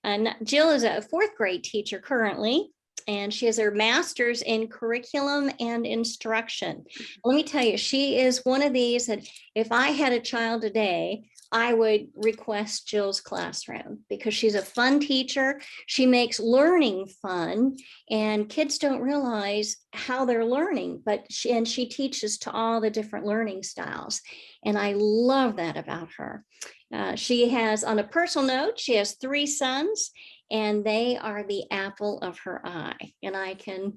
And Jill is a fourth grade teacher currently, and she has her master's in curriculum and instruction. Let me tell you, she is one of these that if I had a child today, I would request Jill's classroom because she's a fun teacher. She makes learning fun, and kids don't realize how they're learning, but she teaches to all the different learning styles. And I love that about her. She has, on a personal note, she has 3 sons, and they are the apple of her eye. And I can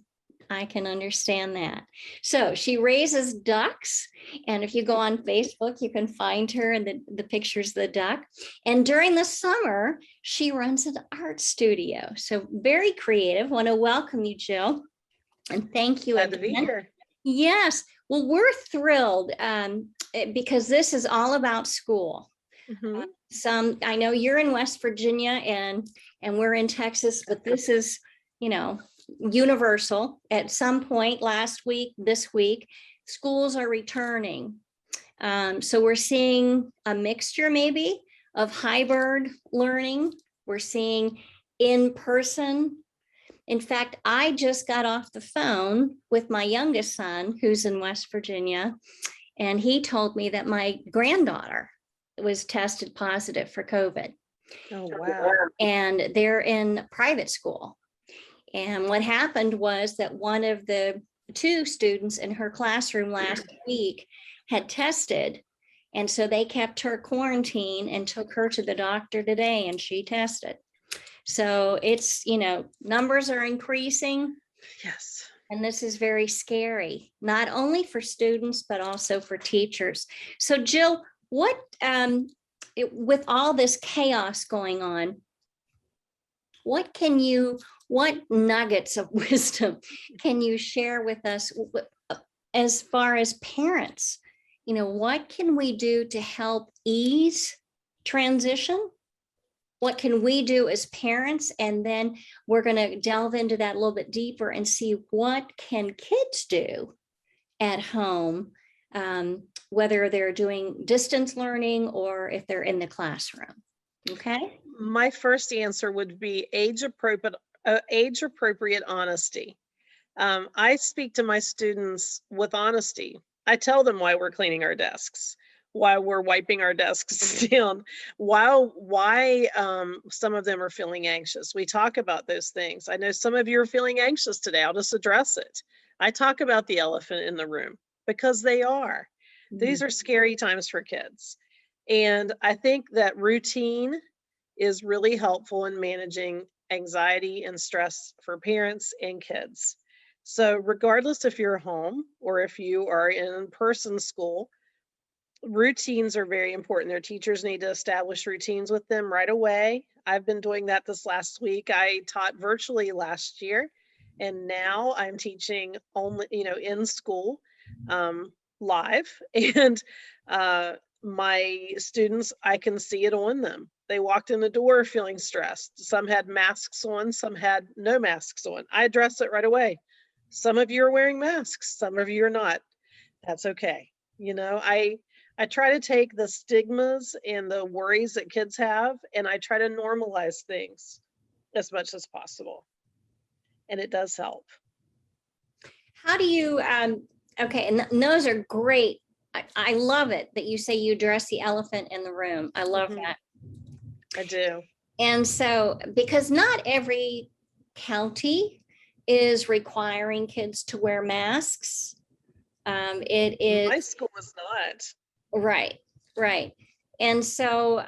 understand that. So she raises ducks. And if you go on Facebook, you can find her and the pictures of the duck. And during the summer, she runs an art studio. So very creative. Want to welcome you, Jill. And thank you Glad to be here. Yes. Well, we're thrilled because this is all about school. I know you're in West Virginia and we're in Texas, but this is, universal. At some point last week, this week, schools are returning. So we're seeing a mixture maybe of hybrid learning. We're seeing in person. In fact, I just got off the phone with my youngest son, who's in West Virginia, and he told me that my granddaughter was tested positive for COVID. Oh, wow. And they're in private school. And what happened was that one of the 2 students in her classroom last week had tested. And so they kept her quarantined and took her to the doctor today, and she tested. So it's, numbers are increasing. Yes. And this is very scary, not only for students, but also for teachers. So Jill, what, with all this chaos going on, what nuggets of wisdom can you share with us as far as parents? What can we do to help ease transition? What can we do as parents? And then we're going to delve into that a little bit deeper and see what can kids do at home, whether they're doing distance learning or if they're in the classroom. Okay. My first answer would be age-appropriate honesty. I speak to my students with honesty. I tell them why we're cleaning our desks, why we're wiping our desks down, why some of them are feeling anxious. We talk about those things. I know some of you are feeling anxious today. I'll just address it. I talk about the elephant in the room because they are. These are scary times for kids. And I think that routine is really helpful in managing anxiety and stress for parents and kids. So regardless if you're home or if you are in person school, routines are very important. Their teachers need to establish routines with them right away. I've been doing that this last week. I taught virtually last year, and now I'm teaching only, in school, live. And my students, I can see it on them. They walked in the door feeling stressed. Some had masks on, some had no masks on. I address it right away. Some of you are wearing masks, some of you are not. That's okay. I try to take the stigmas and the worries that kids have, and I try to normalize things as much as possible. And it does help. How do you, okay, and those are great. I love it that you say you address the elephant in the room. I love that. I do. And so, because not every county is requiring kids to wear masks. It is. My school is not. Right. And so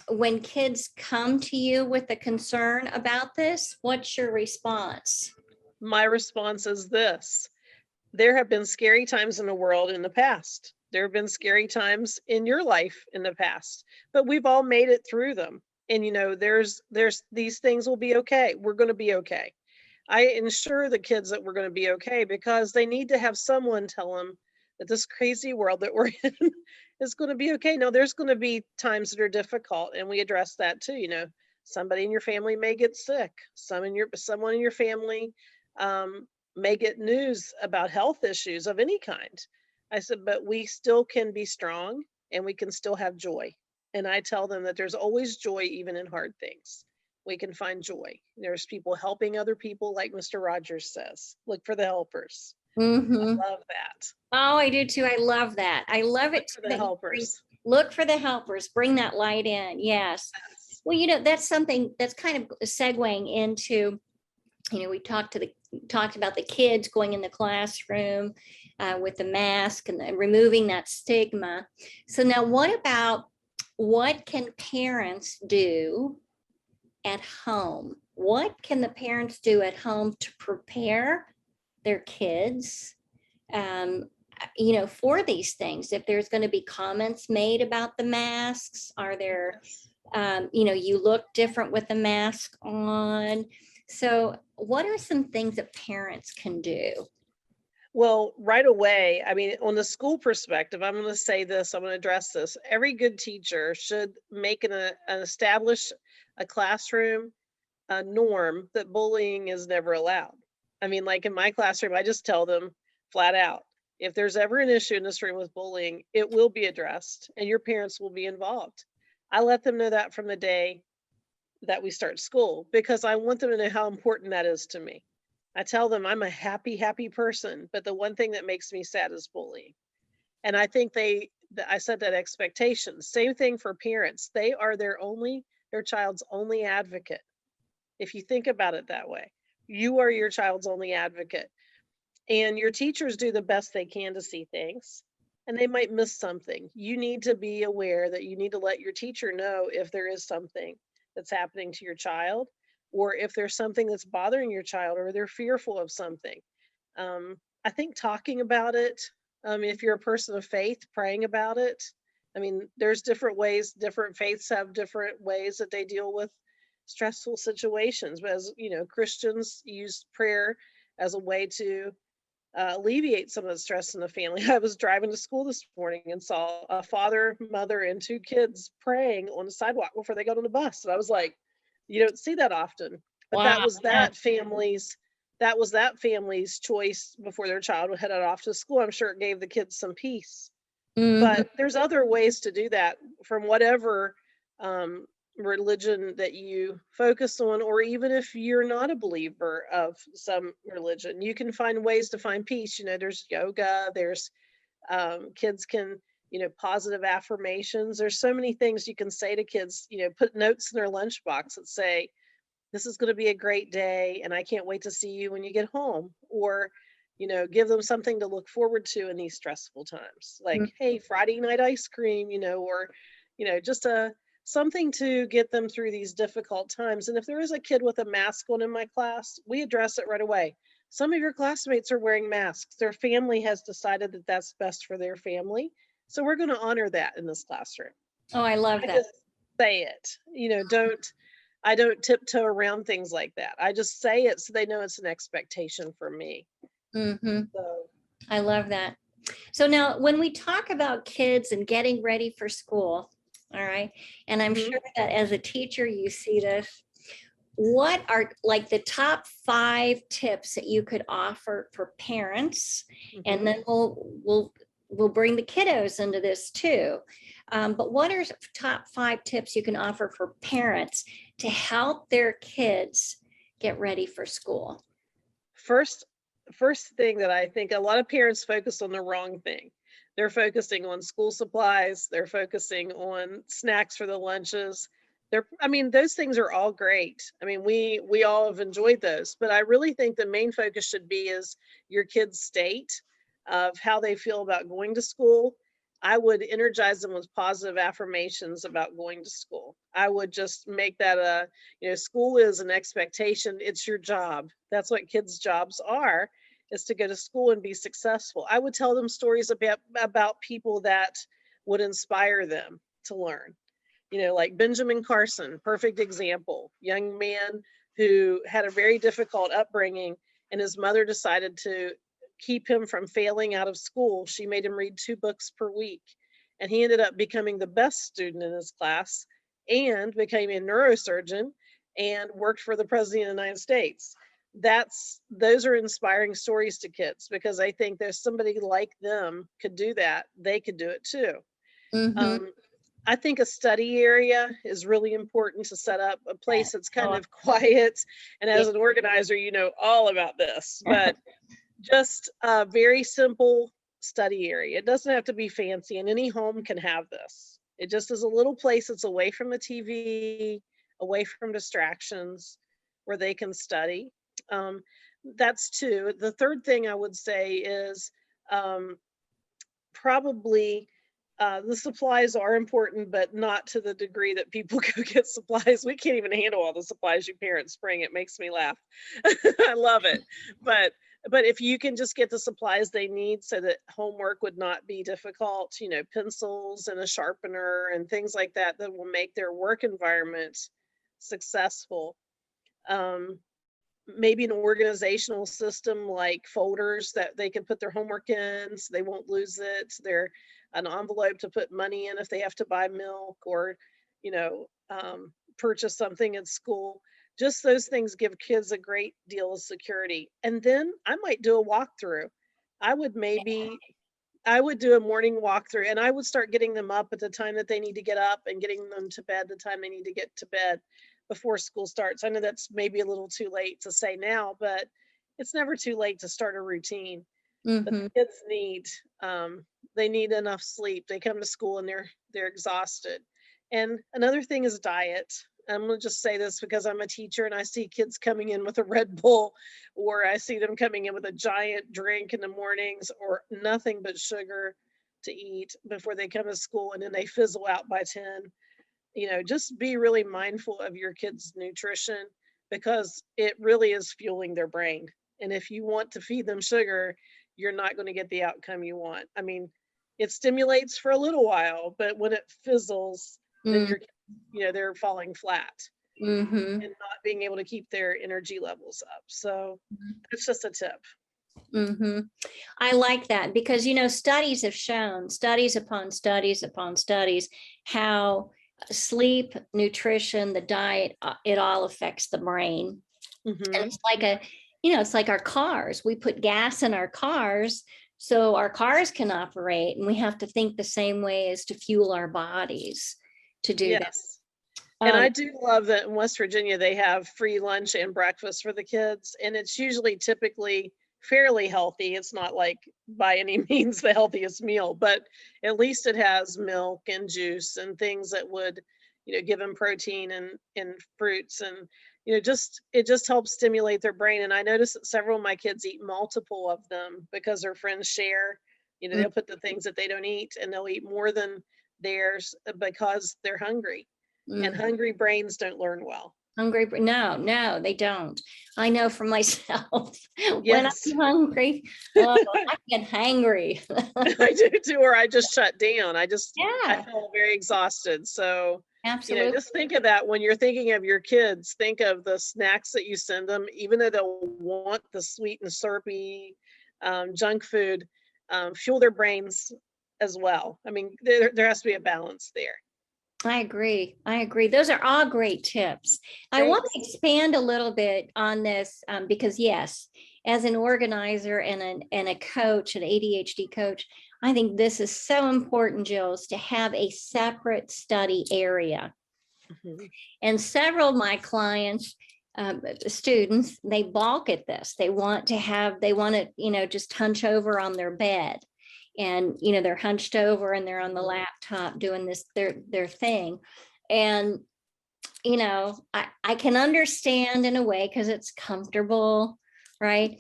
when kids come to you with a concern about this, what's your response? My response is this. There have been scary times in the world in the past. There have been scary times in your life in the past, but we've all made it through them. And there's these things will be okay. We're going to be okay. I ensure the kids that we're going to be okay because they need to have someone tell them that this crazy world that we're in is going to be okay. No, there's going to be times that are difficult, and we address that too. Somebody in your family may get sick. Someone in your family may get news about health issues of any kind. I said, but we still can be strong and we can still have joy. And I tell them that there's always joy even in hard things. we can find joy. There's people helping other people, like Mr. Rogers says. Look for the helpers. Mm-hmm. Love that. Oh, I do too. I love that. I love it Look for too the that you helpers. look for the helpers, bring that light in. Yes. Yes. Well, that's something that's kind of segueing into, we talked about the kids going in the classroom with the mask and removing that stigma. So now what can parents do at home? What can the parents do at home to prepare their kids, for these things? If there's going to be comments made about the masks, are there, Yes. you look different with the mask on. So what are some things that parents can do? Well, right away, I mean, on the school perspective, I'm going to say this, I'm going to address this. Every good teacher should make an establish a classroom a norm that bullying is never allowed. I mean, like in my classroom, I just tell them flat out, if there's ever an issue in this room with bullying, it will be addressed and your parents will be involved. I let them know that from the day that we start school because I want them to know how important that is to me. I tell them I'm a happy, happy person, but the one thing that makes me sad is bullying. And I think I set that expectation. Same thing for parents. They are their child's only advocate. If you think about it that way, you are your child's only advocate. And your teachers do the best they can to see things, and they might miss something. You need to be aware that you need to let your teacher know if there is something that's happening to your child, or if there's something that's bothering your child, or they're fearful of something. I think talking about it, if you're a person of faith, praying about it. I mean, there's different ways, different faiths have different ways that they deal with stressful situations. But as you know, Christians use prayer as a way to alleviate some of the stress in the family. I was driving to school this morning and saw a father, mother, and two kids praying on the sidewalk before they got on the bus. And I was like, you don't see that often. But Wow. that was that family's choice before their child headed off to school. I'm sure it gave the kids some peace. Mhm. But there's other ways to do that from whatever um, religion that you focus on, or even if you're not a believer of some religion, you can find ways to find peace. There's yoga, there's kids can, positive affirmations. There's so many things you can say to kids, put notes in their lunchbox that say, this is going to be a great day and I can't wait to see you when you get home. Or, give them something to look forward to in these stressful times. Like, hey, Friday night ice cream, or, just something to get them through these difficult times. And if there is a kid with a mask on in my class, we address it right away. Some of your classmates are wearing masks. Their family has decided that that's best for their family. So we're going to honor that in this classroom. Oh, I love I that. just say it. I don't tiptoe around things like that. I just say it so they know it's an expectation for me. Mm-hmm. So I love that. So now when we talk about kids and getting ready for school, all right, and I'm sure that as a teacher, you see this, what are like the top 5 tips that you could offer for parents? And then we'll bring the kiddos into this too. But what are top 5 tips you can offer for parents to help their kids get ready for school? first thing that I think a lot of parents focus on the wrong thing. They're focusing on school supplies, they're focusing on snacks for the lunches. Those things are all great. I mean, we all have enjoyed those, but I really think the main focus should be is your kid's state of how they feel about going to school. I would energize them with positive affirmations about going to school. I would just make that school is an expectation. It's your job. That's what kids' jobs are, is to go to school and be successful. I would tell them stories about people that would inspire them to learn. Like Benjamin Carson, perfect example, young man who had a very difficult upbringing, and his mother decided to keep him from failing out of school. She made him read 2 books per week, and he ended up becoming the best student in his class and became a neurosurgeon and worked for the president of the United States. Those are inspiring stories to kids, because I think there's somebody like them could do that. They could do it too. Mm-hmm. I think a study area is really important to set up a place that's kind of quiet. And as an organizer, you know all about this, but just a very simple study area. It doesn't have to be fancy, and any home can have this. It just is a little place that's away from the TV, away from distractions, where they can study. Um, that's two. The third thing I would say is um, probably the supplies are important, but not to the degree that people go get supplies. We can't even handle all the supplies you parents bring. It makes me laugh. I love it. But if you can just get the supplies they need so that homework would not be difficult, you know, pencils and a sharpener and things like that, that will make their work environment successful. Um, Maybe an organizational system like folders that they can put their homework in so they won't lose it. They're an envelope to put money in if they have to buy milk or, you know, purchase something at school. Just those things give kids a great deal of security. And then I might do a walkthrough. I would maybe I would do a morning walkthrough, and I would start getting them up at the time that they need to get up and getting them to bed the time they need to get to bed before school starts. I know that's maybe a little too late to say now, but it's never too late to start a routine. But Mm-hmm. the kids need they need enough sleep. They come to school and they're exhausted. And another thing is diet. I'm going to just say this because I'm a teacher and I see kids coming in with a Red Bull, or I see them coming in with a giant drink in the mornings or nothing but sugar to eat before they come to school, and then they fizzle out by 10. You know, just be really mindful of your kids' nutrition because it really is fueling their brain. And if you want to feed them sugar, you're not going to get the outcome you want. I mean, it stimulates for a little while, but when it fizzles, then they're falling flat Mm-hmm. and not being able to keep their energy levels up. So it's just a tip. Mm-hmm. I like that because, you know, studies have shown, studies upon studies upon studies, how sleep, nutrition, the diet, it all affects the brain. Mm-hmm. And it's like it's like our cars. We put gas in our cars so our cars can operate, and we have to think the same way as to fuel our bodies to do that. Yes. And I do love that in West Virginia, they have free lunch and breakfast for the kids. And it's usually typically fairly healthy. It's not like by any means the healthiest meal, but at least it has milk and juice and things that would, you know, give them protein and fruits. And, you know, it just helps stimulate their brain. And I noticed that several of my kids eat multiple of them because their friends share. You know, they'll put the things that they don't eat and they'll eat more than theirs because they're hungry. And hungry brains don't learn well. Hungry, no, they don't. I know for myself, when Yes. I'm hungry, I get hangry. I do too, or I just shut down. I Yeah, feel very exhausted. So, you know, absolutely. just think of that when you're thinking of your kids. Think of the snacks that you send them, even though they'll want the sweet and syrupy junk food, fuel their brains as well. I mean, there has to be a balance there. I agree. Those are all great tips. I want to expand a little bit on this because yes, as an organizer and a coach, an ADHD coach, I think this is so important, Jills, to have a separate study area. Mm-hmm. And several of my clients, students, they balk at this. They want to, you know, just hunch over on their bed. And, you know, they're hunched over and they're on the laptop doing this, their thing. And, you know, I can understand in a way because it's comfortable, right?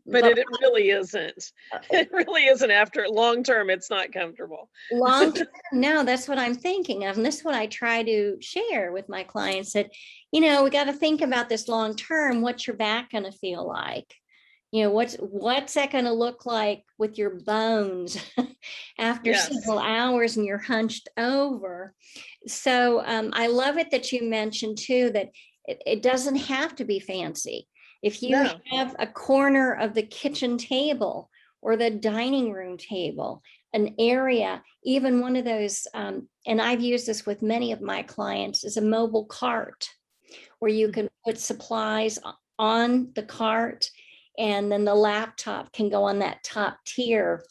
But it really isn't. It really isn't. After long term, it's not comfortable. Long term, no, that's what I'm thinking of. And this is what I try to share with my clients that, you know, we got to think about this long term. What's your back going to feel like? You know, what's that going to look like with your bones after several hours and you're hunched over? So I love it that you mentioned too, that it doesn't have to be fancy. If you have a corner of the kitchen table or the dining room table, an area, even one of those, and I've used this with many of my clients, is a mobile cart where you can put supplies on the cart, and then the laptop can go on that top tier.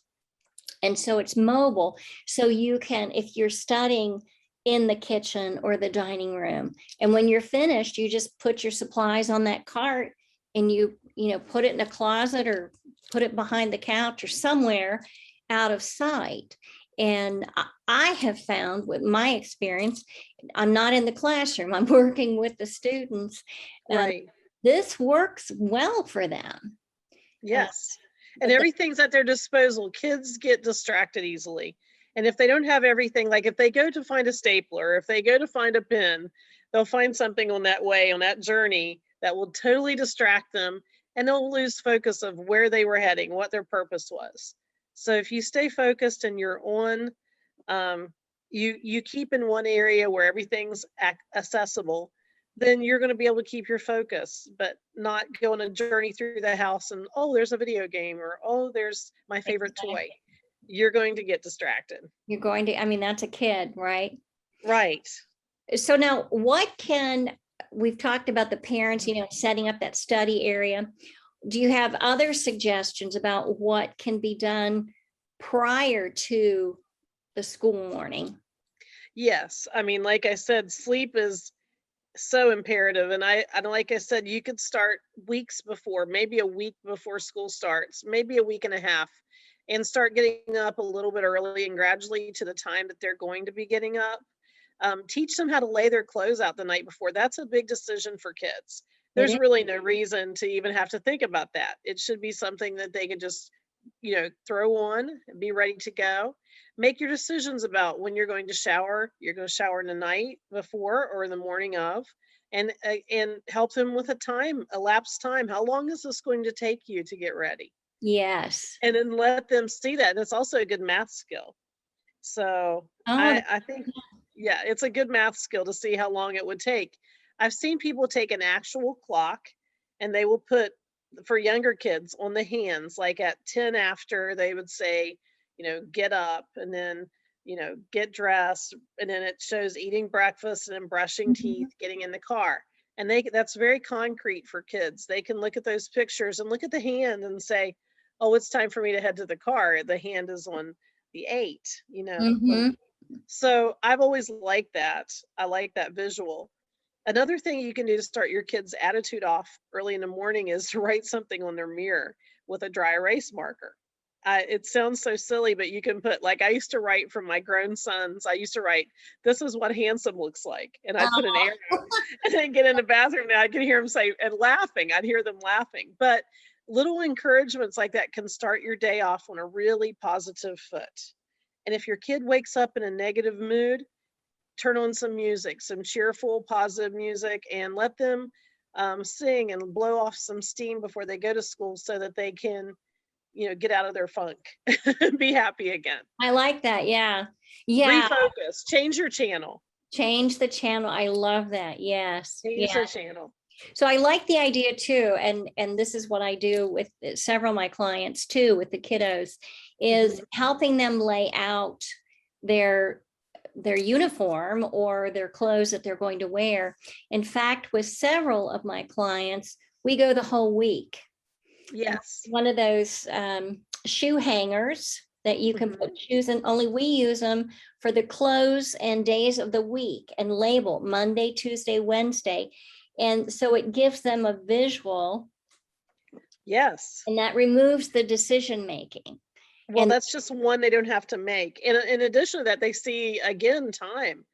And so it's mobile. So you can, if you're studying, in the kitchen or the dining room. And when you're finished, you just put your supplies on that cart and you put it in a closet or put it behind the couch or somewhere out of sight. And I have found with my experience, I'm not in the classroom, I'm working with the students. Right. This works well for them. Yes. And everything's at their disposal. Kids get distracted easily. And if they don't have everything, like if they go to find a stapler, if they go to find a pen, they'll find something on that journey that will totally distract them, and they'll lose focus of where they were heading, what their purpose was. So if you stay focused and you're on, you keep in one area where everything's accessible, then you're going to be able to keep your focus, but not go on a journey through the house and, oh, there's a video game, or, oh, there's my favorite toy. You're going to get distracted. You're going to, I mean, that's a kid, right? Right. So now we've talked about the parents, setting up that study area. Do you have other suggestions about what can be done prior to the school morning? Yes. I mean, like I said, sleep is so imperative. And like I said, you could start weeks before, maybe a week before school starts, maybe a week and a half, and start getting up a little bit early and gradually to the time that they're going to be getting up. Teach them how to lay their clothes out the night before. That's a big decision for kids. There's really no reason to even have to think about that. It should be something that they can just, throw on and be ready to go. Make your decisions about when you're going to shower. You're going to shower in the night before or in the morning of, and help them with a elapsed time. How long is this going to take you to get ready? Yes. And then let them see that. And it's also a good math skill. So I think, yeah, it's a good math skill to see how long it would take. I've seen people take an actual clock and they will put, for younger kids, on the hands, like at 10 after, they would say, get up, and then, get dressed. And then it shows eating breakfast and then brushing teeth, getting in the car. And that's very concrete for kids. They can look at those pictures and look at the hand and say, oh, it's time for me to head to the car. The hand is on the 8, So I've always liked that. I like that visual. Another thing you can do to start your kids' attitude off early in the morning is to write something on their mirror with a dry erase marker. It sounds so silly, but you can put, like I used to write from my grown sons, I used to write, this is what handsome looks like. And I'd put an arrow and then get in the bathroom and I could hear them say, and laughing, I'd hear them laughing. But little encouragements like that can start your day off on a really positive foot. And if your kid wakes up in a negative mood, turn on some music, some cheerful, positive music, and let them sing and blow off some steam before they go to school so that they can, get out of their funk and be happy again. I like that. Yeah. Yeah. Refocus, change your channel. Change the channel. I love that. Yes. Change the channel. So I like the idea too. And this is what I do with several of my clients too, with the kiddos, is helping them lay out their uniform or their clothes that they're going to wear. In fact, with several of my clients, we go the whole week. Yes. One of those shoe hangers that you can put shoes in, only we use them for the clothes and days of the week, and label Monday, Tuesday, Wednesday. And so it gives them a visual. Yes. And that removes the decision making. Well, that's just one they don't have to make. And in addition to that, they see again time.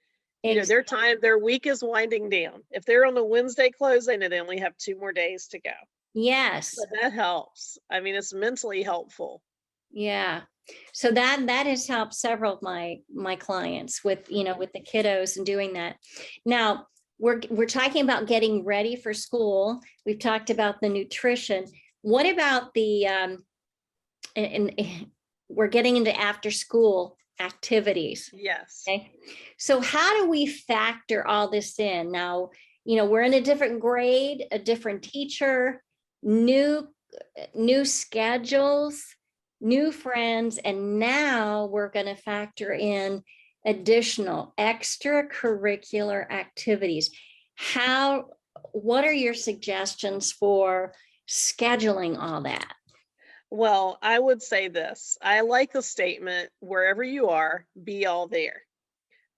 Their week is winding down. If they're on a Wednesday close, they know they only have 2 more days to go. Yes. But that helps. I mean, it's mentally helpful. Yeah. So that has helped several of my clients with, with the kiddos and doing that. Now, we're talking about getting ready for school. We've talked about the nutrition. What about the and we're getting into after school activities? Yes. Okay. So how do we factor all this in? Now, we're in a different grade, a different teacher, new schedules, new friends, and now we're going to factor in additional extracurricular activities. What are your suggestions for scheduling all that? Well, I would say this. I like the statement, wherever you are, be all there.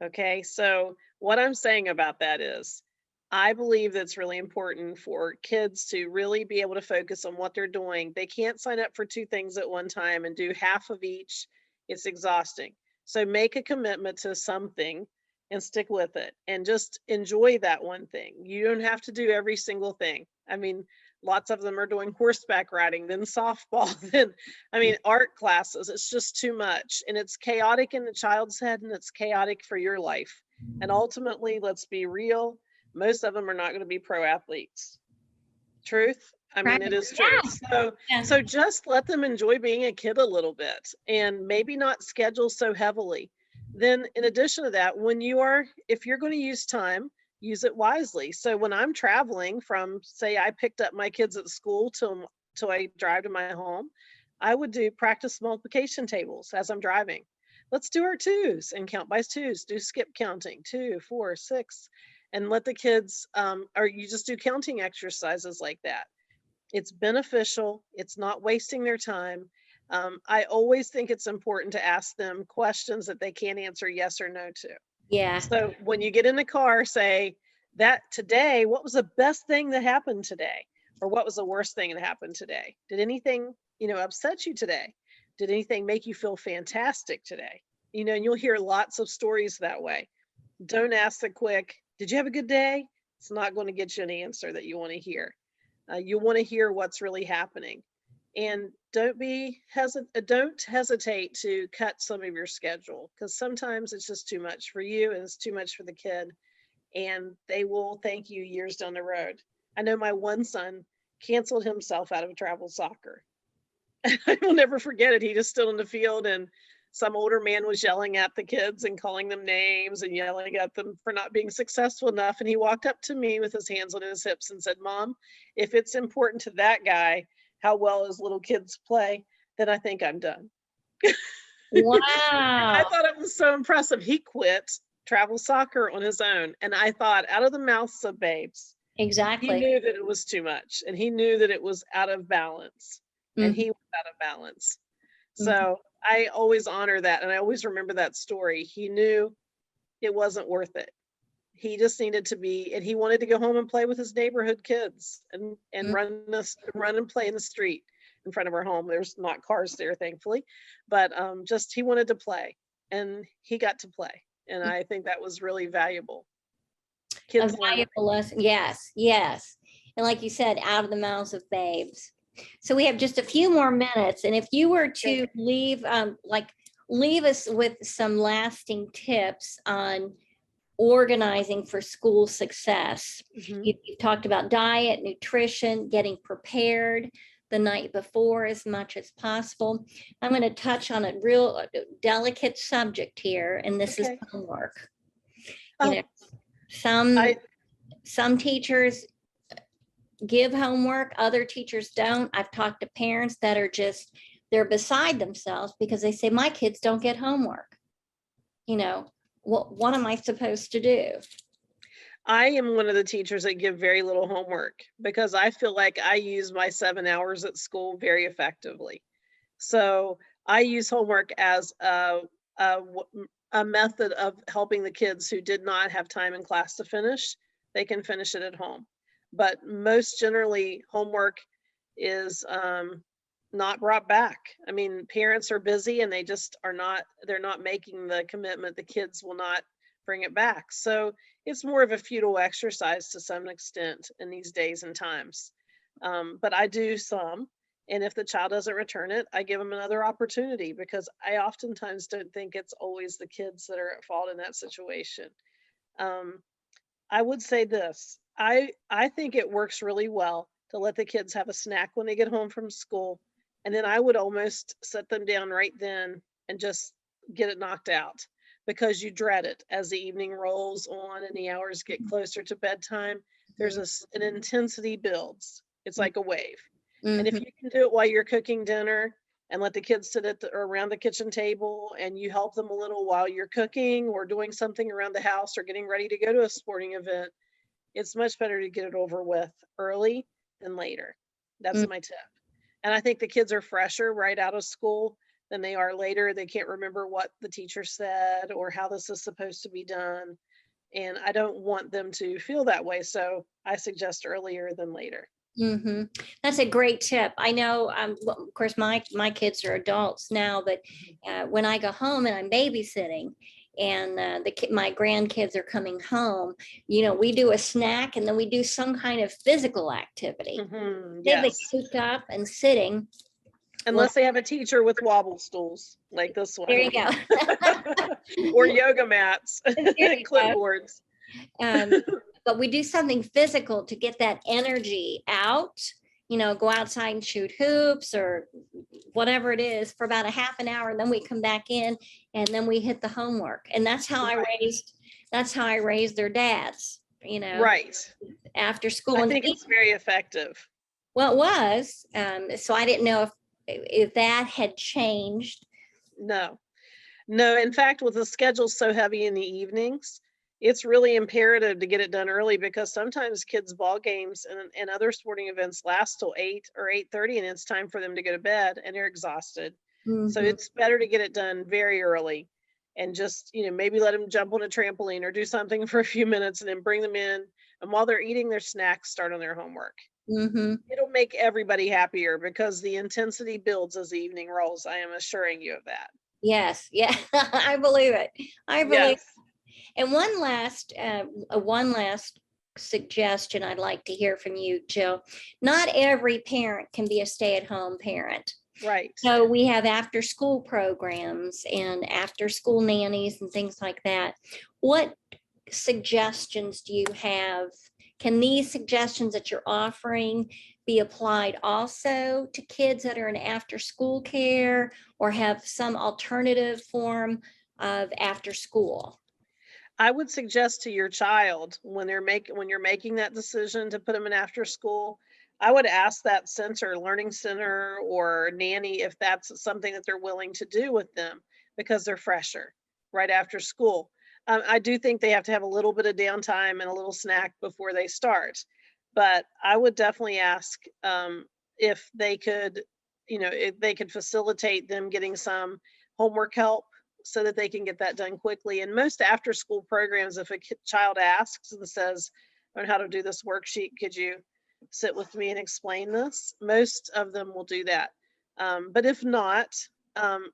Okay, so what I'm saying about that is, I believe that's really important for kids to really be able to focus on what they're doing. They can't sign up for two things at one time and do half of each. It's exhausting. So make a commitment to something and stick with it and just enjoy that one thing. You don't have to do every single thing. I mean, lots of them are doing horseback riding, then softball, then I mean, art classes. It's just too much. And it's chaotic in the child's head and it's chaotic for your life. And ultimately, let's be real, most of them are not going to be pro athletes. Truth. I Right. mean, it is true. Yeah. So just let them enjoy being a kid a little bit and maybe not schedule so heavily. Then in addition to that, if you're going to use time, use it wisely. So when I'm traveling from, say, I picked up my kids at school till I drive to my home, I would do practice multiplication tables as I'm driving. Let's do our twos and count by twos, do skip counting, 2, 4, 6, and let the kids, or you just do counting exercises like that. It's beneficial. It's not wasting their time. I always think it's important to ask them questions that they can't answer yes or no to. Yeah. So when you get in the car, say that today, what was the best thing that happened today? Or what was the worst thing that happened today? Did anything, upset you today? Did anything make you feel fantastic today? And you'll hear lots of stories that way. Don't ask the quick, did you have a good day? It's not going to get you an answer that you want to hear. You want to hear what's really happening. And don't hesitate to cut some of your schedule, because sometimes it's just too much for you and it's too much for the kid, and they will thank you years down the road. I know my one son canceled himself out of travel soccer. I will never forget it. He just stood on the field and some older man was yelling at the kids and calling them names and yelling at them for not being successful enough. And he walked up to me with his hands on his hips and said, "Mom, if it's important to that guy how well his little kids play, then I think I'm done." Wow. I thought it was so impressive. He quit travel soccer on his own. And I thought, out of the mouths of babes, he Exactly. knew that it was too much and he knew that it was out of balance and Mhm. he was out of balance. Mhm. So I always honor that. And I always remember that story. He knew it wasn't worth it. He just needed to be, and he wanted to go home and play with his neighborhood kids and Mhm. run and play in the street in front of our home. There's not cars there, thankfully, but just he wanted to play, and he got to play, and I think that was really valuable. A Kids learn. valuable lesson. Yes, yes. And like you said, out of the mouths of babes. So we have just a few more minutes. And if you were to leave us with some lasting tips on organizing for school success. You've talked about diet, nutrition, getting prepared the night before as much as possible. I'm going to touch on a real delicate subject here, and this is homework. Oh, Some teachers give homework, other teachers don't. I've talked to parents that are they're beside themselves because they say, my kids don't get homework. What am I supposed to do? I am one of the teachers that give very little homework because I feel like I use my 7 hours at school very effectively. So I use homework as a method of helping the kids who did not have time in class to finish. They can finish it at home. But most generally, homework is not brought back. I mean, parents are busy and they're not making the commitment. The kids will not bring it back. So it's more of a futile exercise to some extent in these days and times. But I do some. And if the child doesn't return it, I give them another opportunity because I oftentimes don't think it's always the kids that are at fault in that situation. Um, I would say this. I think it works really well to let the kids have a snack when they get home from school, and then I would almost set them down right then and just get it knocked out because you dread it as the evening rolls on and the hours get closer to bedtime. There's an intensity builds. It's like a wave. And if you can do it while you're cooking dinner and let the kids sit or around the kitchen table and you help them a little while you're cooking or doing something around the house or getting ready to go to a sporting event, it's much better to get it over with early than later. That's my tip. And I think the kids are fresher right out of school. than they are later. They can't remember what the teacher said or how this is supposed to be done. And I don't want them to feel that way. So I suggest earlier than later. Mm-hmm. That's a great tip. I know, well, of course, my kids are adults now, but when I go home and I'm babysitting and my grandkids are coming home, we do a snack and then we do some kind of physical activity. They've been Yes. cooped up and sitting. Unless they have a teacher with wobble stools like this one. There you go. Or yoga mats and clipboards. But we do something physical to get that energy out, go outside and shoot hoops or whatever it is for about a half an hour. And then we come back in and then we hit the homework. And that's how I raised their dads, Right. after school. I think it's very effective. Well, it was. So I didn't know if that had changed. No. In fact, with the schedule so heavy in the evenings, it's really imperative to get it done early because sometimes kids' ball games and other sporting events last till 8 or 8:30, and it's time for them to go to bed and they're exhausted. So it's better to get it done very early and just, maybe let them jump on a trampoline or do something for a few minutes and then bring them in. And while they're eating their snacks, start on their homework. It'll make everybody happier because the intensity builds as the evening rolls. I am assuring you of that. Yes. Yeah. I believe it. Yes. And one last suggestion I'd like to hear from you, Jill. Not every parent can be a stay-at-home parent. Right. So we have after-school programs and after-school nannies and things like that. What suggestions do you have? Can these suggestions that you're offering be applied also to kids that are in after-school care or have some alternative form of after-school? I would suggest to your child when you're making that decision to put them in after school, I would ask that center, learning center or nanny, if that's something that they're willing to do with them because they're fresher right after school. I do think they have to have a little bit of downtime and a little snack before they start, but I would definitely ask if they could, if they could facilitate them getting some homework help so that they can get that done quickly. And most after school programs, if a child asks and says, I learn how to do this worksheet, could you sit with me and explain this? Most of them will do that. But if not, I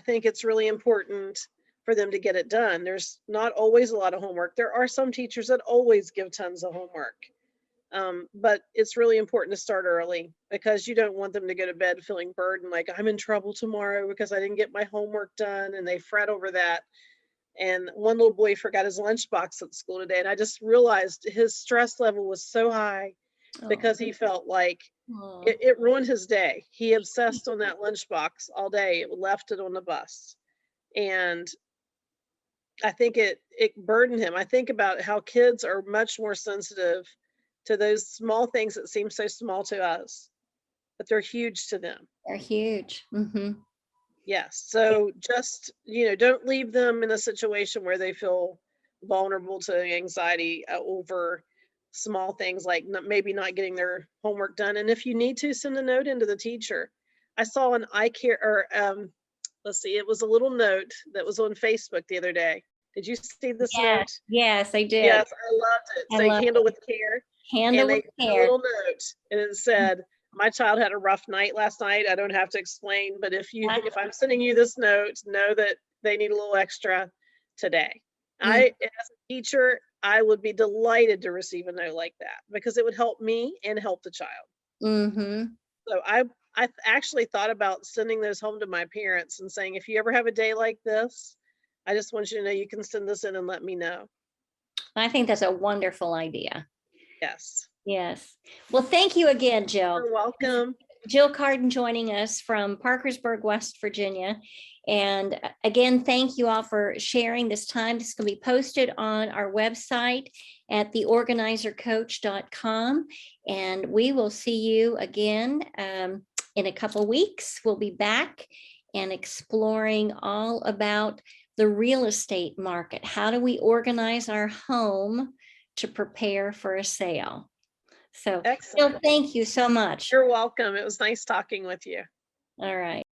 think it's really important for them to get it done. There's not always a lot of homework. There are some teachers that always give tons of homework. But it's really important to start early because you don't want them to go to bed feeling burdened, like I'm in trouble tomorrow because I didn't get my homework done, and they fret over that. And one little boy forgot his lunchbox at school today, and I just realized his stress level was so high because he felt like it ruined his day. He obsessed on that lunchbox all day, left it on the bus. And I think it burdened him. I think about how kids are much more sensitive to those small things that seem so small to us, but they're huge to them. They're huge. Yes. So just, don't leave them in a situation where they feel vulnerable to anxiety over small things like maybe not getting their homework done. And if you need to, send a note into the teacher. I saw an let's see, it was a little note that was on Facebook the other day. Did you see this note? Yes, I did. Yes, I loved it. Say handle with care. Handle with care. A little note, and it said, "My child had a rough night last night. I don't have to explain, but if I'm sending you this note, know that they need a little extra today." As a teacher, I would be delighted to receive a note like that because it would help me and help the child. So I actually thought about sending those home to my parents and saying, if you ever have a day like this, I just want you to know you can send this in and let me know. I think that's a wonderful idea. Yes. Yes. Well, thank you again, Jill. You're welcome. Jill Carden joining us from Parkersburg, West Virginia. And again, thank you all for sharing this time. This is going to be posted on our website at theorganizercoach.com. And we will see you again in a couple of weeks. We'll be back and exploring all about the real estate market. How do we organize our home to prepare for a sale? So, Jill, thank you so much. You're welcome. It was nice talking with you. All right.